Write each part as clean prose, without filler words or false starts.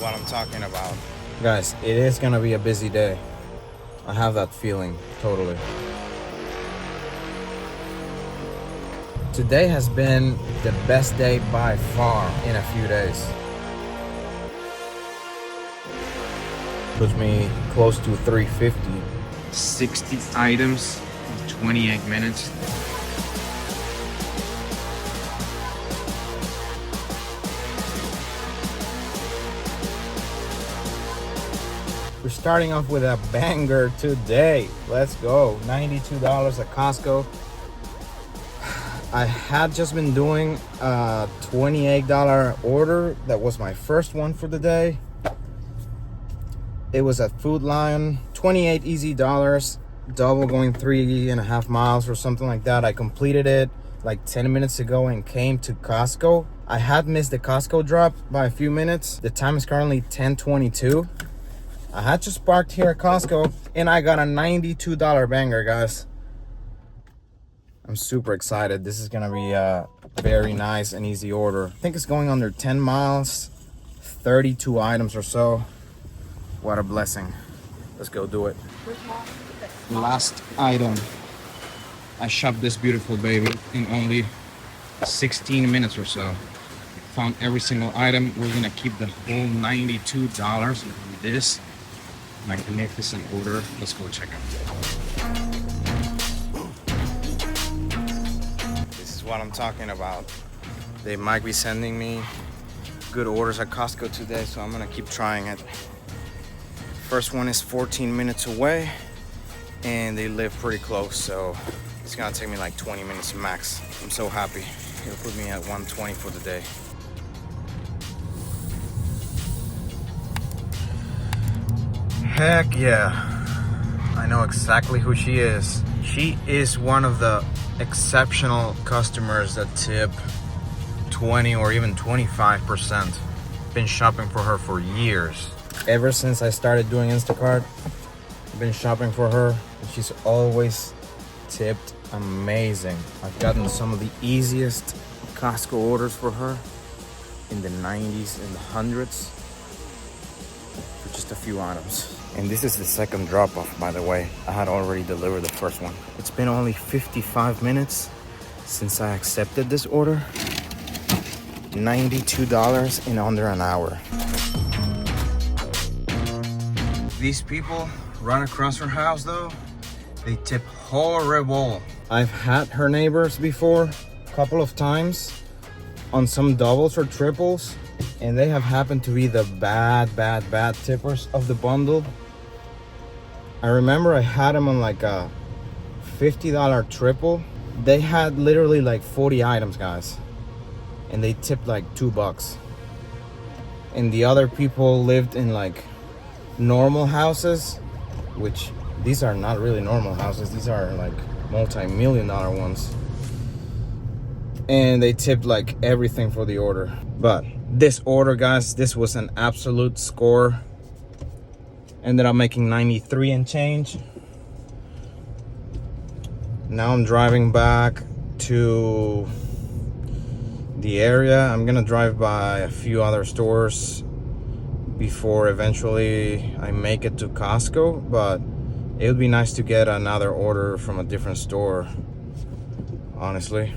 what I'm talking about. Guys, it is gonna be a busy day. I have that feeling, totally. Today has been the best day by far in a few days. Puts me close to 350. 60 items in 28 minutes. We're starting off with a banger today. Let's go. $92 at Costco. I had just been doing a $28 order. That was my first one for the day. It was at Food Lion, 28 easy dollars, double going 3.5 miles or something like that. I completed it like 10 minutes ago and came to Costco. I had missed the Costco drop by a few minutes. The time is currently 10:22. I had just parked here at Costco and I got a $92 banger, guys. I'm super excited. This is gonna be a very nice and easy order. I think it's going under 10 miles, 32 items or so. What a blessing. Let's go do it. Last item. I shopped this beautiful baby in only 16 minutes or so. Found every single item. We're gonna keep the whole $92 of this magnificent order. Let's go check it. This is what I'm talking about. They might be sending me good orders at Costco today, so I'm gonna keep trying it. First one is 14 minutes away and they live pretty close, so it's gonna take me like 20 minutes max. I'm so happy. It'll put me at 120 for the day. Heck yeah. I know exactly who she is. She is one of the exceptional customers that tip 20 or even 25%. Been shopping for her for years. Ever since I started doing Instacart, I've been shopping for her. She's always tipped amazing. I've gotten some of the easiest Costco orders for her in the 90s and the hundreds for just a few items. And this is the second drop off, by the way. I had already delivered the first one. It's been only 55 minutes since I accepted this order. $92 in under an hour. These people run across her house though. They tip horrible. I've had her neighbors before, a couple of times, on some doubles or triples, and they have happened to be the bad tippers of the bundle. I remember I had them on like a $50 triple. They had literally like 40 items, guys, and they tipped like $2. And the other people lived in like normal houses, which these are not really normal houses. These are like multi-million-dollar ones. And they tipped like everything for the order. But this order, guys, this was an absolute score. Ended up making 93 and change. Now I'm driving back to the area. I'm gonna drive by a few other stores before eventually I make it to Costco, but it would be nice to get another order from a different store, honestly.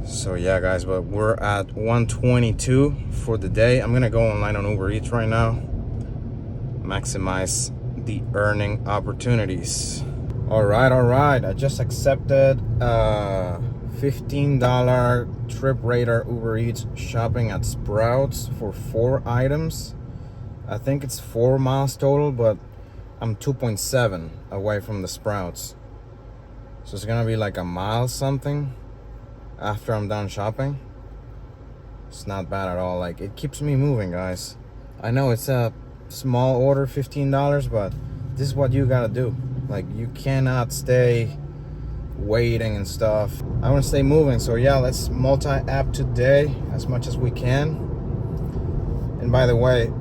So yeah, guys, but we're at 122 for the day. I'm gonna go online on UberEats right now, maximize the earning opportunities. All right, I just accepted $15 trip radar UberEats shopping at Sprouts for 4 items. I think it's 4 miles total, but I'm 2.7 away from the Sprouts, so it's gonna be like a mile something after I'm done shopping. It's not bad at all. Like, it keeps me moving, guys. I know it's a small order, $15, but this is what you gotta do. Like, you cannot stay waiting and stuff. I want to stay moving, so yeah, let's multi-app today as much as we can. And by the way,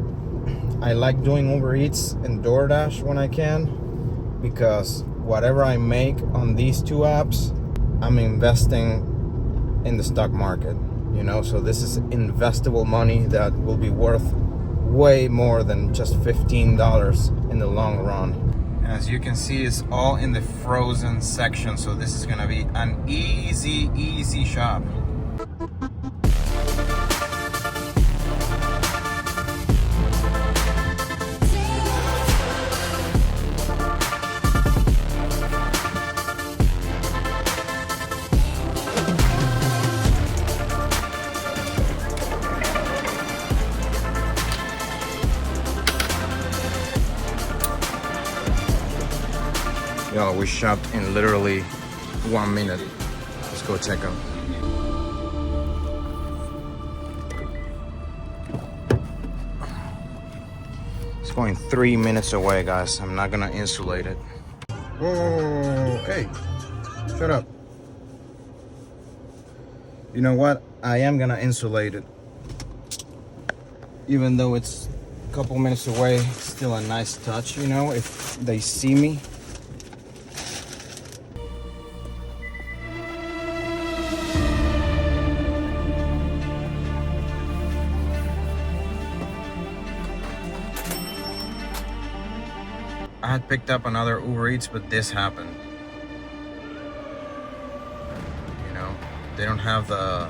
I like doing Uber Eats and DoorDash when I can, because whatever I make on these two apps, I'm investing in the stock market, you know. So this is investable money that will be worth way more than just $15 in the long run. And as you can see, it's all in the frozen section, so this is gonna be an easy shop. Yo, we shopped in literally 1 minute. Let's go check them. It's going 3 minutes away, guys. I'm not gonna insulate it. Whoa, hey, shut up. You know what? I am gonna insulate it. Even though it's a couple minutes away, still a nice touch, you know, if they see me. I had picked up another Uber Eats, but this happened. You know, they don't have the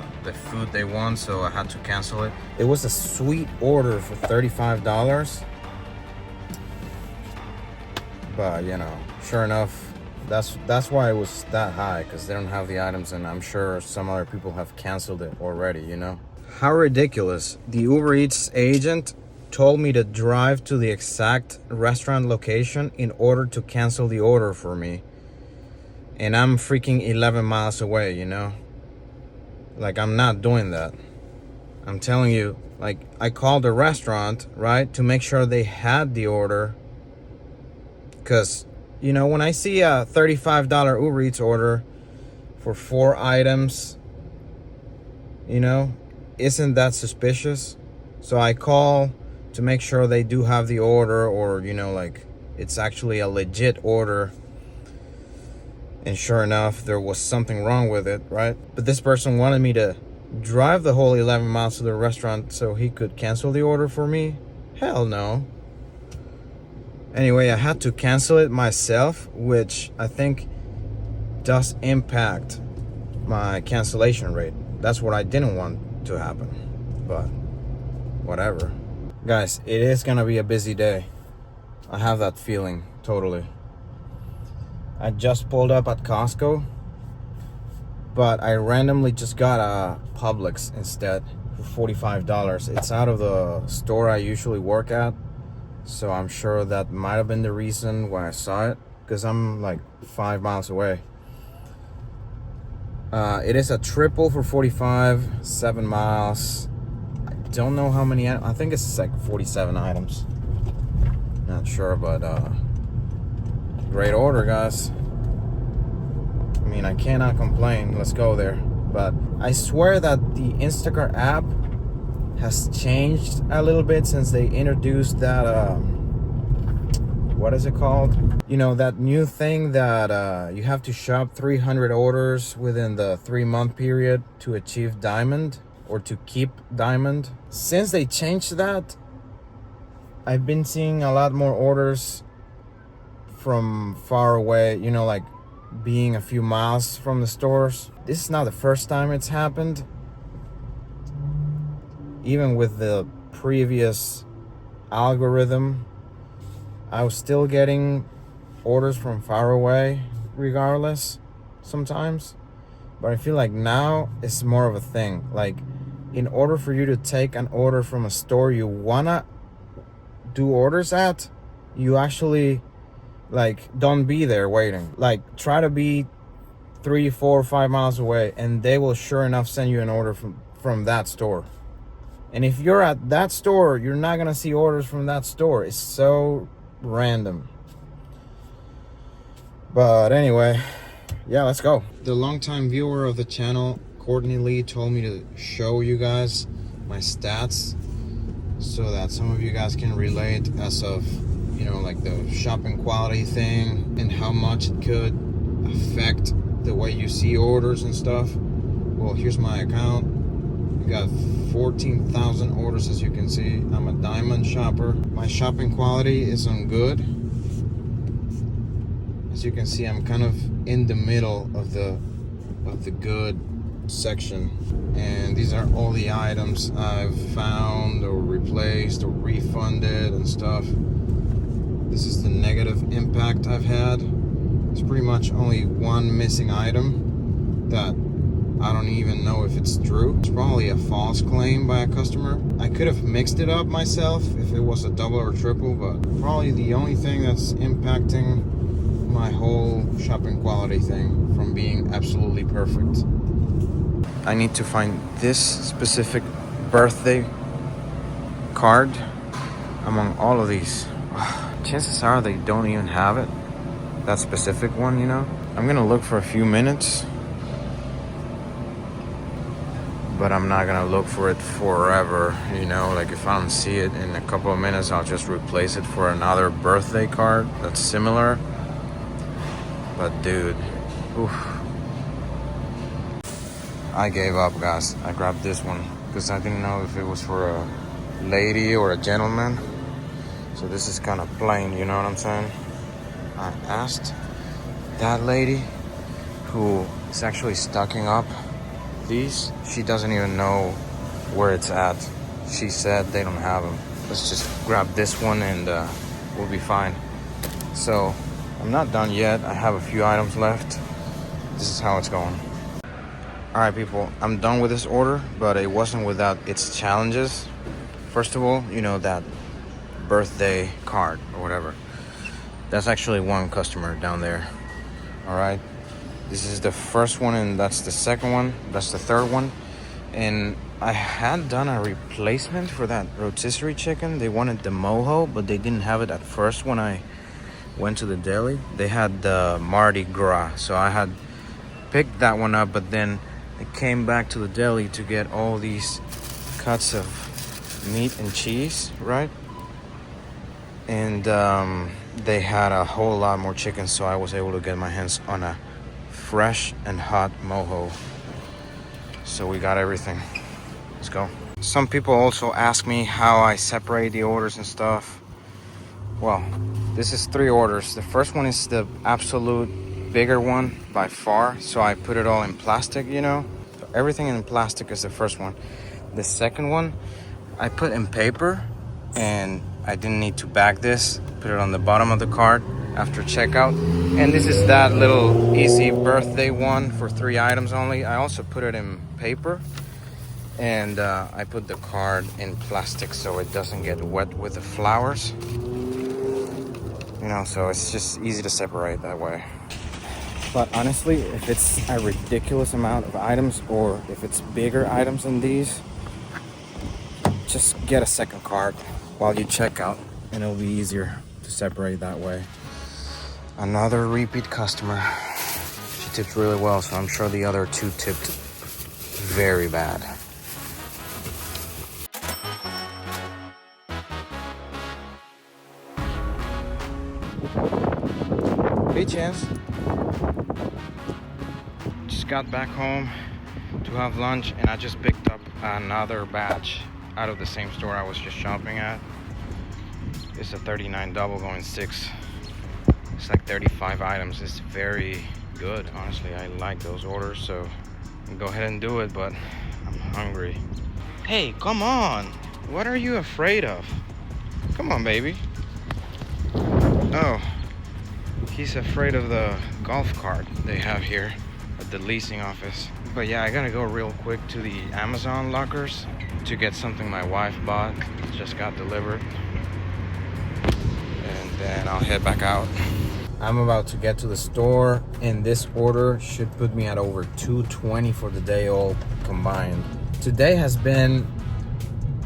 food they want, so I had to cancel it. It was a sweet order for $35. But, you know, sure enough, that's why it was that high, because they don't have the items, and I'm sure some other people have canceled it already, you know? How ridiculous. The Uber Eats agent told me to drive to the exact restaurant location in order to cancel the order for me. And I'm freaking 11 miles away, you know? Like, I'm not doing that. I'm telling you, like, I called the restaurant, right, to make sure they had the order. Because, you know, when I see a $35 Uber Eats order for 4 items, you know, isn't that suspicious? So I call to make sure they do have the order, or, you know, like, it's actually a legit order. And sure enough, there was something wrong with it, right? But this person wanted me to drive the whole 11 miles to the restaurant so he could cancel the order for me. Hell no. Anyway, I had to cancel it myself, which I think does impact my cancellation rate. That's what I didn't want to happen, but whatever. Guys, it is gonna be a busy day. I have that feeling, totally. I just pulled up at Costco, but I randomly just got a Publix instead for $45. It's out of the store I usually work at, so I'm sure that might have been the reason why I saw it, because I'm like 5 miles away. It is a triple for 45, 7 miles. Don't know how many. I think it's like 47 items. Not sure, but great order, guys. I mean, I cannot complain. Let's go there. But I swear that the Instacart app has changed a little bit since they introduced that what is it called? You know, that new thing that you have to shop 300 orders within the 3-month period to achieve diamond, or to keep diamond. Since they changed that, I've been seeing a lot more orders from far away, you know, like being a few miles from the stores. This is not the first time it's happened. Even with the previous algorithm, I was still getting orders from far away regardless sometimes. But I feel like now it's more of a thing. Like, in order for you to take an order from a store you wanna do orders at, you actually, like, don't be there waiting. Like, try to be 3, 4, 5 miles away, and they will sure enough send you an order from that store. And if you're at that store, you're not gonna see orders from that store. It's so random. But anyway, yeah, let's go. The longtime viewer of the channel, Courtney Lee, told me to show you guys my stats so that some of you guys can relate as of, you know, like the shopping quality thing and how much it could affect the way you see orders and stuff. Well, here's my account. got 14,000 orders, as you can see. I'm a diamond shopper. My shopping quality is on good. As you can see, I'm kind of in the middle of the good section, and these are all the items I've found or replaced or refunded and stuff. This is the negative impact I've had. There's pretty much only one missing item that I don't even know if it's true. It's probably a false claim by a customer. I could have mixed it up myself if it was a double or triple, but probably the only thing that's impacting my whole shopping quality thing from being absolutely perfect. I need to find this specific birthday card among all of these. Chances are they don't even have it, that specific one, you know. I'm gonna look for a few minutes, but I'm not gonna look for it forever, you know. Like if I don't see it in a couple of minutes, I'll just replace it for another birthday card that's similar. But dude, oof. I gave up, guys. I grabbed this one because I didn't know if it was for a lady or a gentleman. So this is kind of plain, you know what I'm saying? I asked that lady who is actually stocking up these. She doesn't even know where it's at. She said they don't have them. Let's just grab this one and we'll be fine. So I'm not done yet. I have a few items left. This is how it's going. All right, people, I'm done with this order, but it wasn't without its challenges. First of all, you know, that birthday card or whatever. That's actually one customer down there. All right. This is the first one, and that's the second one. That's the third one. And I had done a replacement for that rotisserie chicken. They wanted the mojo, but they didn't have it at first when I went to the deli. They had the Mardi Gras, so I had picked that one up, but then I came back to the deli to get all these cuts of meat and cheese, right? And they had a whole lot more chicken, so I was able to get my hands on a fresh and hot mojo. So we got everything. Let's go. Some people also ask me how I separate the orders and stuff. Well, this is 3 orders. The first one is the absolute bigger one by far, so I put it all in plastic, you know. So everything in plastic is the first one. The second one I put in paper, and I didn't need to bag this. Put it on the bottom of the cart after checkout. And this is that little easy birthday one for 3 items only. I also put it in paper, and I put the card in plastic so it doesn't get wet with the flowers, you know. So it's just easy to separate that way. But honestly, if it's a ridiculous amount of items, or if it's bigger items than these, just get a second cart while you check out, and it'll be easier to separate that way. Another repeat customer. She tipped really well, so I'm sure the other 2 tipped very bad. Hey, Chance. Just got back home to have lunch, and I just picked up another batch out of the same store I was just shopping at. It's a 39 double going 6. It's like 35 items. It's very good, honestly. I like those orders, so I'll go ahead and do it, but I'm hungry. Hey, come on. What are you afraid of? Come on, baby. Oh, he's afraid of the golf cart they have here at the leasing office. But yeah, I gotta go real quick to the Amazon lockers to get something my wife bought. It just got delivered. And then I'll head back out. I'm about to get to the store, and this order should put me at over $220 for the day all combined. Today has been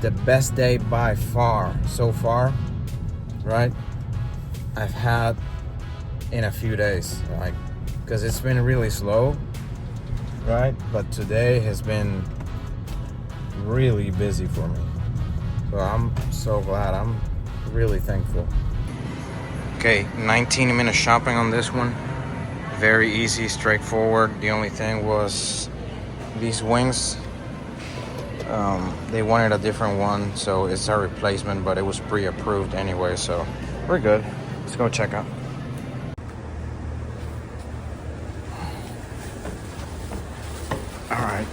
the best day by far so far, right? I've had in a few days, like, because it's been really slow, right? But today has been really busy for me, so I'm so glad. I'm really thankful. Okay, 19 minutes shopping on this one. Very easy, straightforward. The only thing was these wings. They wanted a different one, so it's a replacement, but it was pre-approved anyway, so we're good. Let's go check out. All right.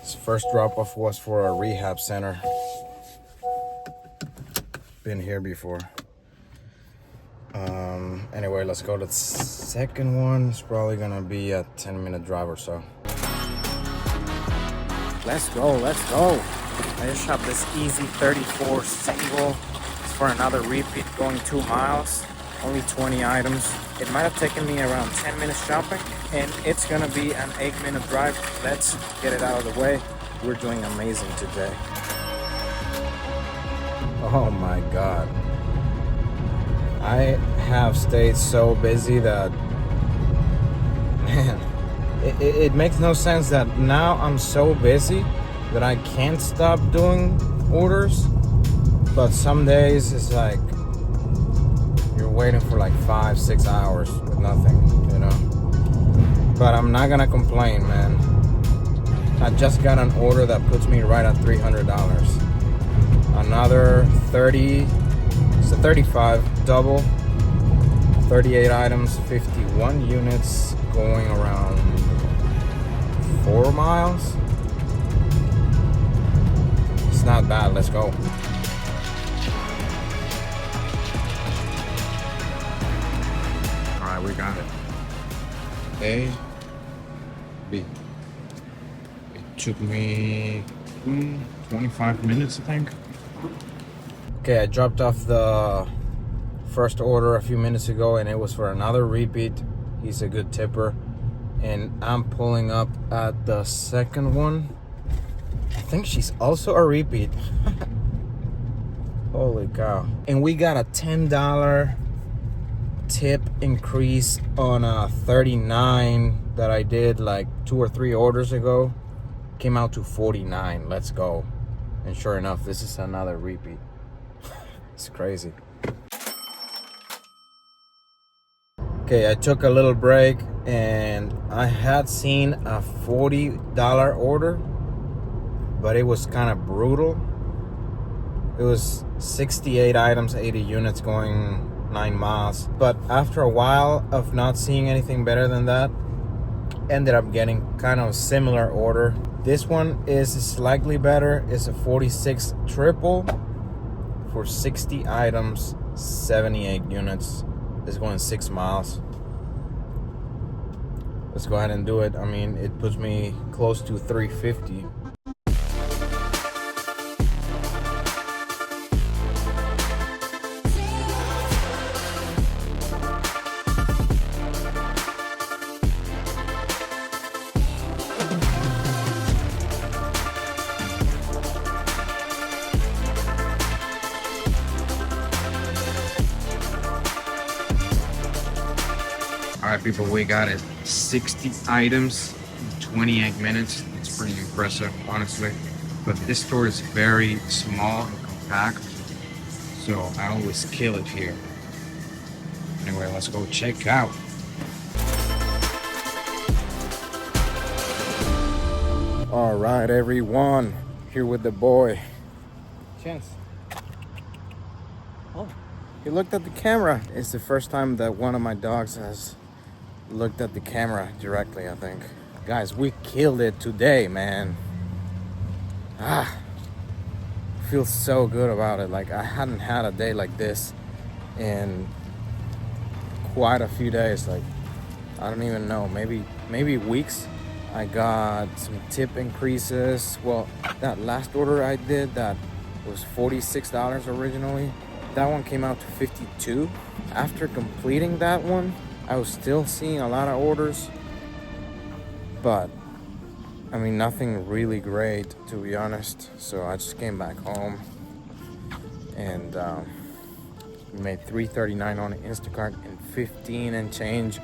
This first drop-off was for a rehab center. Been here before. Anyway, let's go to the second one. It's probably gonna be a 10-minute drive or so. Let's go, let's go. I just shot this Easy 34 single. It's for another repeat going 2 miles. Only 20 items. It might have taken me around 10 minutes shopping, and it's gonna be an 8-minute drive. Let's get it out of the way. We're doing amazing today. Oh my God. I have stayed so busy that, man, it makes no sense that now I'm so busy that I can't stop doing orders. But some days it's like you're waiting for like 5-6 hours with nothing, you know. But I'm not gonna complain, man. I just got an order that puts me right at $300. Another 30, so 35 double, 38 items, 51 units, going around 4 miles. It's not bad. Let's go. All right, we got it. A, B. It took me 25 minutes, I think. Okay, I dropped off the first order a few minutes ago, and it was for another repeat. He's a good tipper. And I'm pulling up at the second one. I think she's also a repeat. Holy cow. And we got a $10 tip increase on a 39 that I did like 2 or 3 orders ago. Came out to 49. Let's go. And sure enough, this is another repeat. It's crazy. Okay, I took a little break, and I had seen a $40 order, but it was kind of brutal. It was 68 items, 80 units, going 9 miles. But after a while of not seeing anything better than that, ended up getting kind of a similar order. This one is slightly better. It's a 46 triple for 60 items, 78 units. It's going 6 miles. Let's go ahead and do it. I mean, it puts me close to 350. All right, people, we got it. 60 items, 28 minutes. It's pretty impressive, honestly. But this store is very small and compact, so I always kill it here. Anyway, let's go check out. All right, everyone, here with the boy. Chance. Oh, he looked at the camera. It's the first time that one of my dogs has looked at the camera directly, I think. Guys, we killed it today, man. Feel so good about it. Like, I hadn't had a day like this in quite a few days. Like, I don't even know, maybe weeks. I got some tip increases. Well, that last order I did that was $46 originally, that one came out to $52. After completing that one, I was still seeing a lot of orders, but I mean, nothing really great, to be honest. So I just came back home, and we made $3.39 on Instacart and 15 and change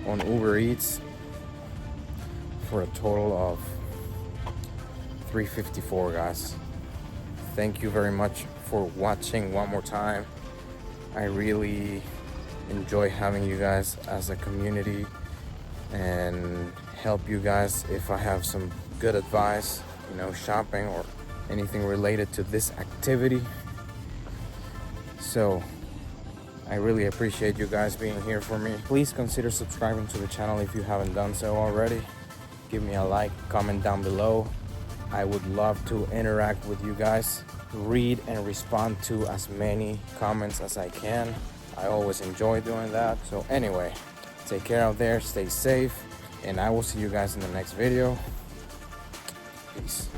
on Uber Eats for a total of $3.54, guys. Thank you very much for watching one more time. I really enjoy having you guys as a community and help you guys if I have some good advice, you know, shopping or anything related to this activity. So I really appreciate you guys being here for me. Please consider subscribing to the channel if you haven't done so already. Give me a like, comment down below. I would love to interact with you guys, read and respond to as many comments as I can. I always enjoy doing that. So anyway, take care out there, stay safe, and I will see you guys in the next video. Peace.